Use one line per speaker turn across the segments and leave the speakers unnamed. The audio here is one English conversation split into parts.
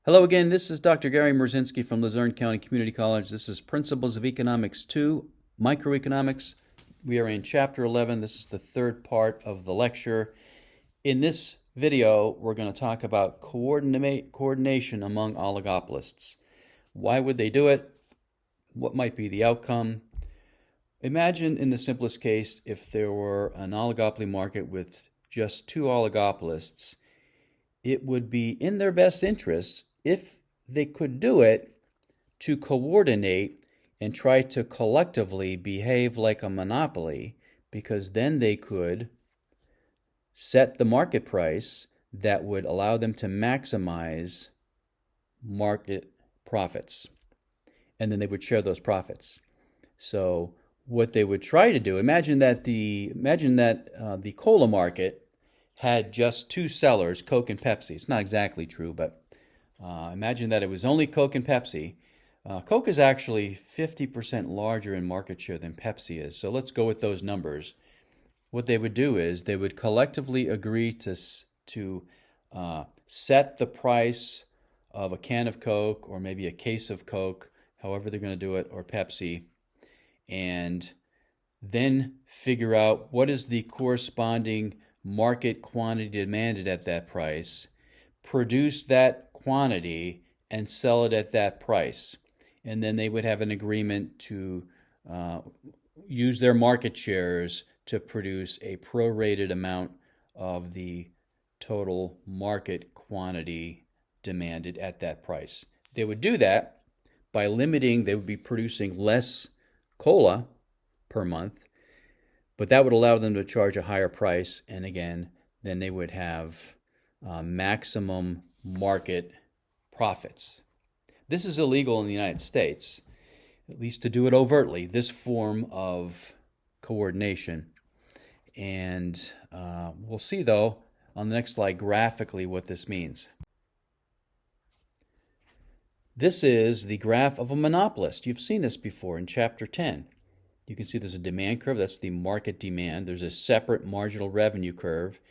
Hello again, this is Dr. Gary Merzinski from Luzerne County Community College. This is Principles of Economics 2, Microeconomics. We are in Chapter 11. This is the third part of the lecture. In this video, we're going to talk about coordination among oligopolists. Why would they do it? What might be the outcome? Imagine in the simplest case if there were an oligopoly market with just two oligopolists. It would be in their best interests if they could do it to coordinate and try to collectively behave like a monopoly, because then they could set the market price that would allow them to maximize market profits, and then they would share those profits. So what they would try to do, imagine that the cola market had just two sellers, Coke and Pepsi. It's not exactly true, but imagine that it was only Coke and Pepsi. Coke is actually 50% larger in market share than Pepsi is. So let's go with those numbers. What they would do is they would collectively agree to set the price of a can of Coke, or maybe a case of Coke, however they're going to do it, or Pepsi, and then figure out what is the corresponding market quantity demanded at that price, produce that quantity, and sell it at that price. And then they would have an agreement to use their market shares to produce a prorated amount of the total market quantity demanded at that price. They would do that by limiting, they would be producing less cola per month, but that would allow them to charge a higher price, and again, then they would have maximum market profits. This is illegal in the United States, at least to do it overtly, this form of coordination. And we'll see, though, on the next slide graphically what this means. This is the graph of a monopolist. You've seen this before in Chapter 10. You can see there's a demand curve. That's the market demand. There's a separate marginal revenue curve.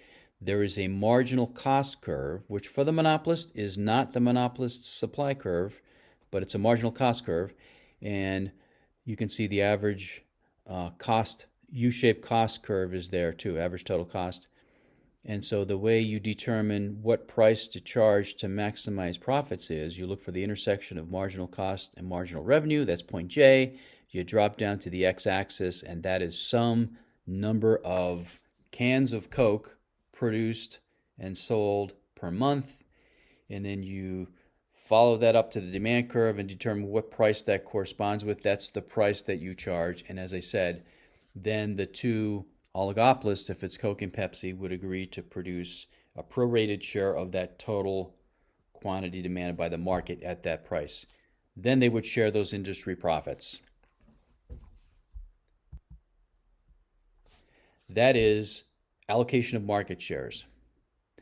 There is a marginal cost curve, which for the monopolist is not the monopolist's supply curve, but it's a marginal cost curve. And you can see the average cost, U-shaped cost curve is there too, average total cost. And so the way you determine what price to charge to maximize profits is you look for the intersection of marginal cost and marginal revenue. That's point J. You drop down to the x-axis, and that is some number of cans of Coke produced and sold per month. And then you follow that up to the demand curve and determine what price that corresponds with. That's the price that you charge. And as I said, then the two oligopolists, if it's Coke and Pepsi, would agree to produce a prorated share of that total quantity demanded by the market at that price. Then they would share those industry profits. That is allocation of market shares.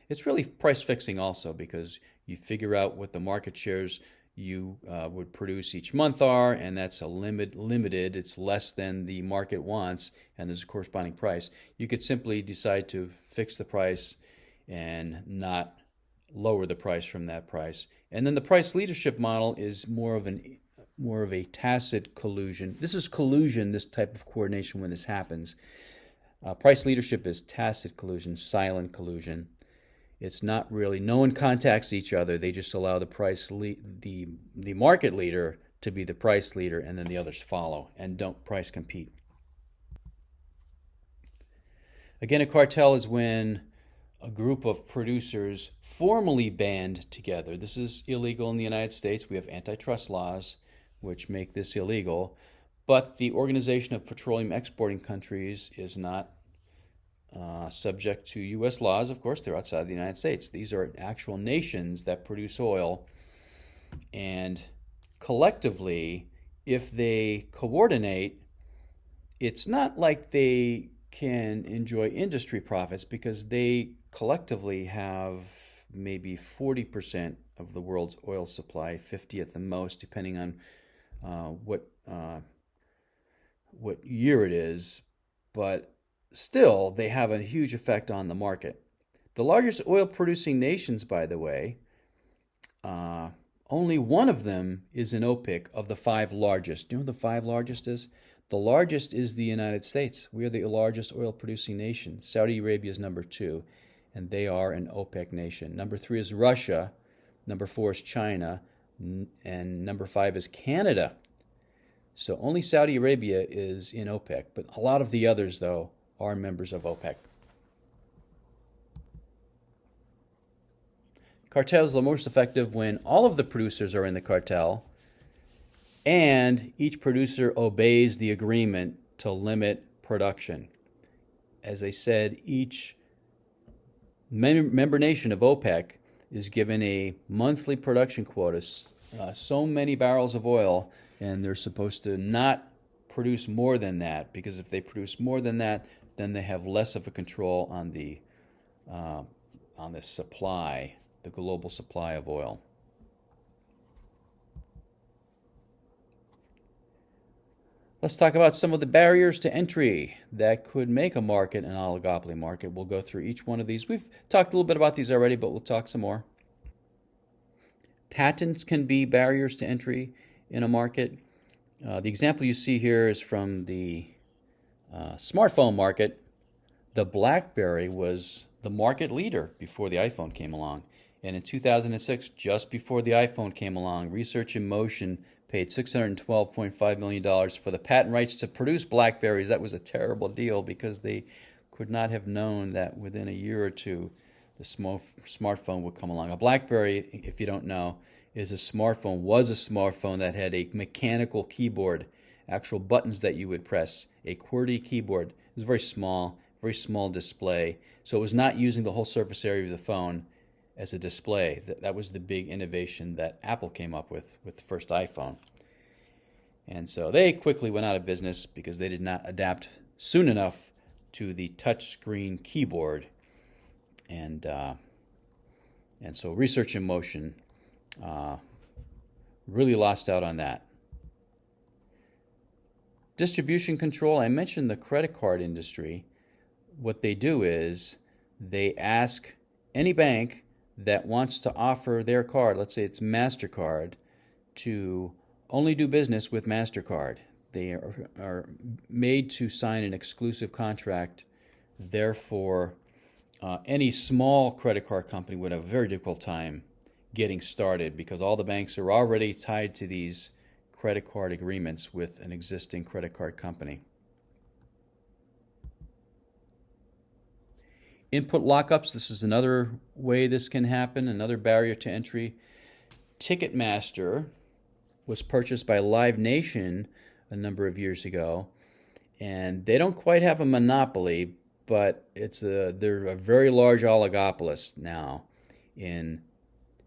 It's really price fixing also, because you figure out what the market shares you would produce each month are, and that's a limited. It's less than the market wants, and there's a corresponding price. You could simply decide to fix the price and not lower the price from that price. And then the price leadership model is more of a tacit collusion. This is collusion, this type of coordination when this happens. Price leadership is tacit collusion, silent collusion. It's not really, no one contacts each other. They just allow the market leader to be the price leader, and then the others follow and don't price compete. Again, a cartel is when a group of producers formally band together. This is illegal in the United States. We have antitrust laws which make this illegal. But the Organization of Petroleum Exporting Countries is not subject to U.S. laws. Of course, they're outside the United States. These are actual nations that produce oil. And collectively, if they coordinate, it's not like they can enjoy industry profits, because they collectively have maybe 40% of the world's oil supply, 50 at the most, depending on what year it is, but still they have a huge effect on the market. The largest oil producing nations, by the way, Only one of them is an OPEC of the five largest. Do you know what the five largest is? The largest is the United States. We are the largest oil producing nation. Saudi Arabia is number two, and they are an OPEC nation. Number three is Russia. Number four is China. And number five is Canada. So only Saudi Arabia is in OPEC, but a lot of the others, though, are members of OPEC. Cartels are most effective when all of the producers are in the cartel and each producer obeys the agreement to limit production. As I said, each member nation of OPEC is given a monthly production quota, so many barrels of oil, and they're supposed to not produce more than that, because if they produce more than that, then they have less of a control on the supply, the global supply of oil. Let's talk about some of the barriers to entry that could make a market an oligopoly market. We'll go through each one of these. We've talked a little bit about these already, but we'll talk some more. Patents can be barriers to entry in a market. The example you see here is from the smartphone market. The BlackBerry was the market leader before the iPhone came along. And in 2006, just before the iPhone came along, Research in Motion paid $612.5 million for the patent rights to produce BlackBerries. That was a terrible deal because they could not have known that within a year or two the smartphone would come along. A BlackBerry, if you don't know, was a smartphone that had a mechanical keyboard, actual buttons that you would press, a QWERTY keyboard. It was very small display. So it was not using the whole surface area of the phone as a display. That was the big innovation that Apple came up with the first iPhone. And so they quickly went out of business because they did not adapt soon enough to the touchscreen keyboard. And so Research in Motion really lost out on that. Distribution control, I mentioned the credit card industry. What they do is they ask any bank that wants to offer their card, let's say it's MasterCard, to only do business with MasterCard. They are made to sign an exclusive contract. Therefore, any small credit card company would have a very difficult time getting started because all the banks are already tied to these credit card agreements with an existing credit card company. Input lockups, this is another way this can happen, another barrier to entry. Ticketmaster was purchased by Live Nation a number of years ago, and they don't quite have a monopoly, but they're a very large oligopolist now in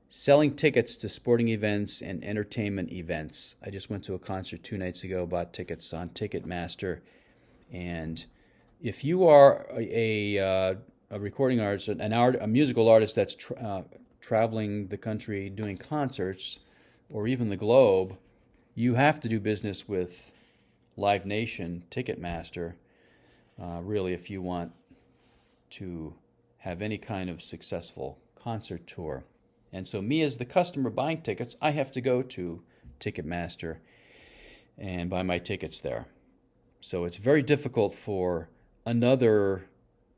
selling tickets to sporting events and entertainment events. I just went to a concert 2 nights ago, bought tickets on Ticketmaster, and if you are a recording artist, a musical artist that's traveling the country doing concerts, or even the globe, you have to do business with Live Nation, Ticketmaster, really, if you want to have any kind of successful concert tour. And so me as the customer buying tickets, I have to go to Ticketmaster and buy my tickets there. So it's very difficult for another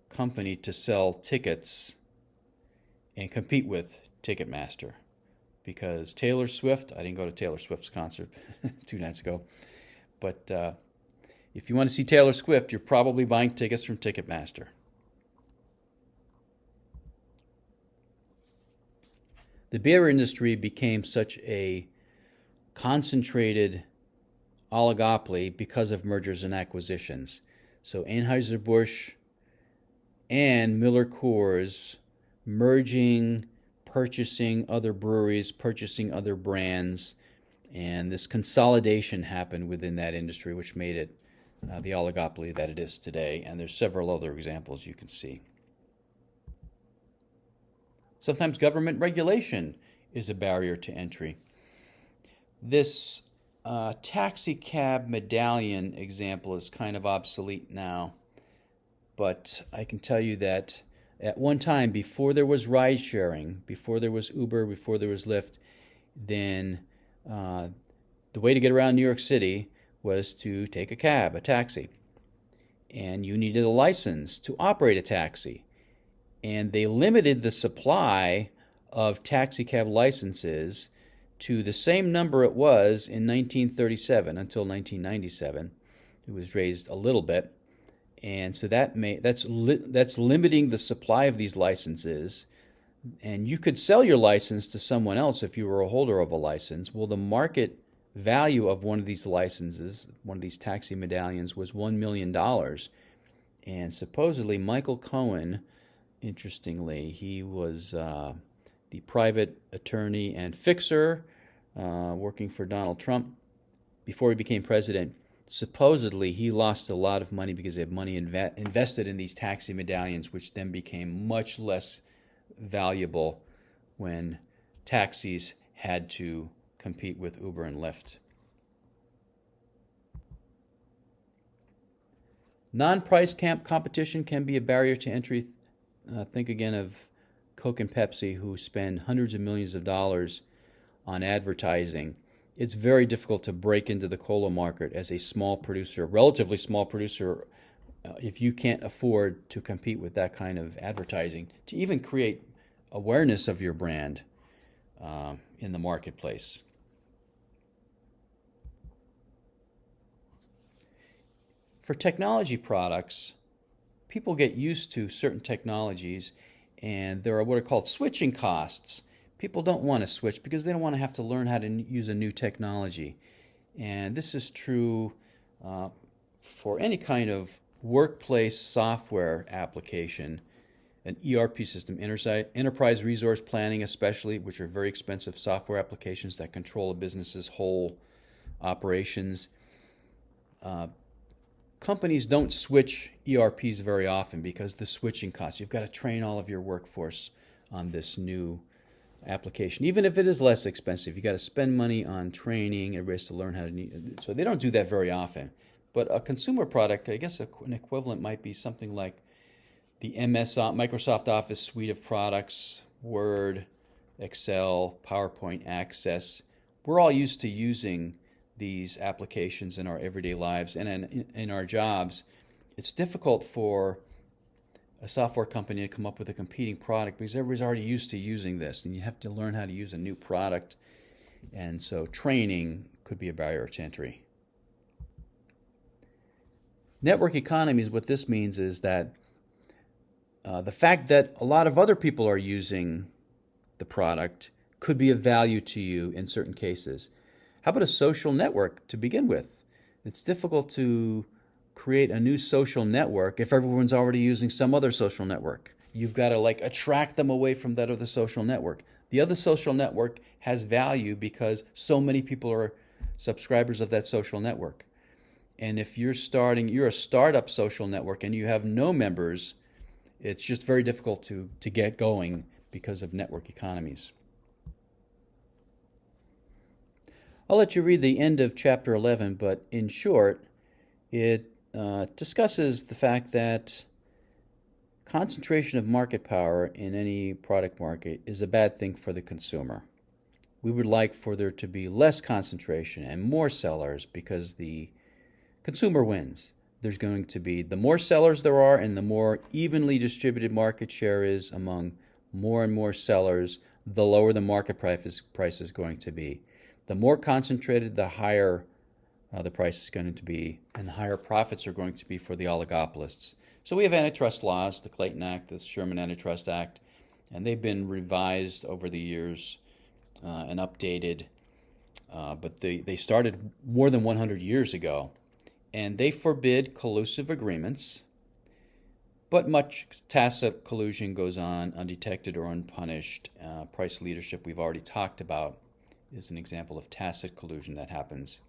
company to sell tickets and compete with Ticketmaster, because Taylor Swift, I didn't go to Taylor Swift's concert 2 nights ago, but if you want to see Taylor Swift, you're probably buying tickets from Ticketmaster. The beer industry became such a concentrated oligopoly because of mergers and acquisitions. So Anheuser-Busch and Miller Coors merging, purchasing other breweries, purchasing other brands, and this consolidation happened within that industry, which made it the oligopoly that it is today. And there's several other examples you can see. Sometimes government regulation is a barrier to entry. This taxi cab medallion example is kind of obsolete now. But I can tell you that at one time, before there was ride sharing, before there was Uber, before there was Lyft, then the way to get around New York City was to take a cab, a taxi. And you needed a license to operate a taxi. And they limited the supply of taxi cab licenses to the same number it was in 1937 until 1997. It was raised a little bit. And so that's limiting the supply of these licenses. And you could sell your license to someone else if you were a holder of a license. Well, the market value of one of these licenses, one of these taxi medallions, was $1 million. And supposedly Michael Cohen, interestingly, he was the private attorney and fixer working for Donald Trump before he became president. Supposedly, he lost a lot of money because they had money invested in these taxi medallions, which then became much less valuable when taxis had to compete with Uber and Lyft. Non-price competition can be a barrier to entry. Think again of Coke and Pepsi, who spend hundreds of millions of dollars on advertising. It's very difficult to break into the cola market as a small producer, relatively small producer, if you can't afford to compete with that kind of advertising, to even create awareness of your brand in the marketplace. For technology products, people get used to certain technologies, and there are what are called switching costs. People don't want to switch because they don't want to have to learn how to use a new technology. And this is true for any kind of workplace software application, an ERP system, enterprise resource planning especially, which are very expensive software applications that control a business's whole operations. Companies don't switch ERPs very often because the switching costs. You've got to train all of your workforce on this new application. Even if it is less expensive, you got to spend money on training. Everybody has to learn how to. So they don't do that very often. But a consumer product, I guess an equivalent might be something like the Microsoft Office suite of products, Word, Excel, PowerPoint, Access. We're all used to using these applications in our everyday lives and in our jobs. It's difficult for a software company to come up with a competing product because everybody's already used to using this, and you have to learn how to use a new product. And so training could be a barrier to entry. Network economies, what this means is that the fact that a lot of other people are using the product could be of value to you in certain cases. How about a social network to begin with? It's difficult to create a new social network if everyone's already using some other social network. You've got to attract them away from that other social network. The other social network has value because so many people are subscribers of that social network. And if you're a startup social network and you have no members, it's just very difficult to get going because of network economies. I'll let you read the end of chapter 11, but in short, it discusses the fact that concentration of market power in any product market is a bad thing for the consumer. We would like for there to be less concentration and more sellers because the consumer wins. There's going to be, the more sellers there are and the more evenly distributed market share is among more and more sellers, the lower the market price is going to be. The more concentrated, the higher the price is going to be, and the higher profits are going to be for the oligopolists. So we have antitrust laws, the Clayton Act, the Sherman Antitrust Act, and they've been revised over the years and updated, but they started more than 100 years ago. And they forbid collusive agreements, but much tacit collusion goes on undetected or unpunished. Price leadership we've already talked about is an example of tacit collusion that happens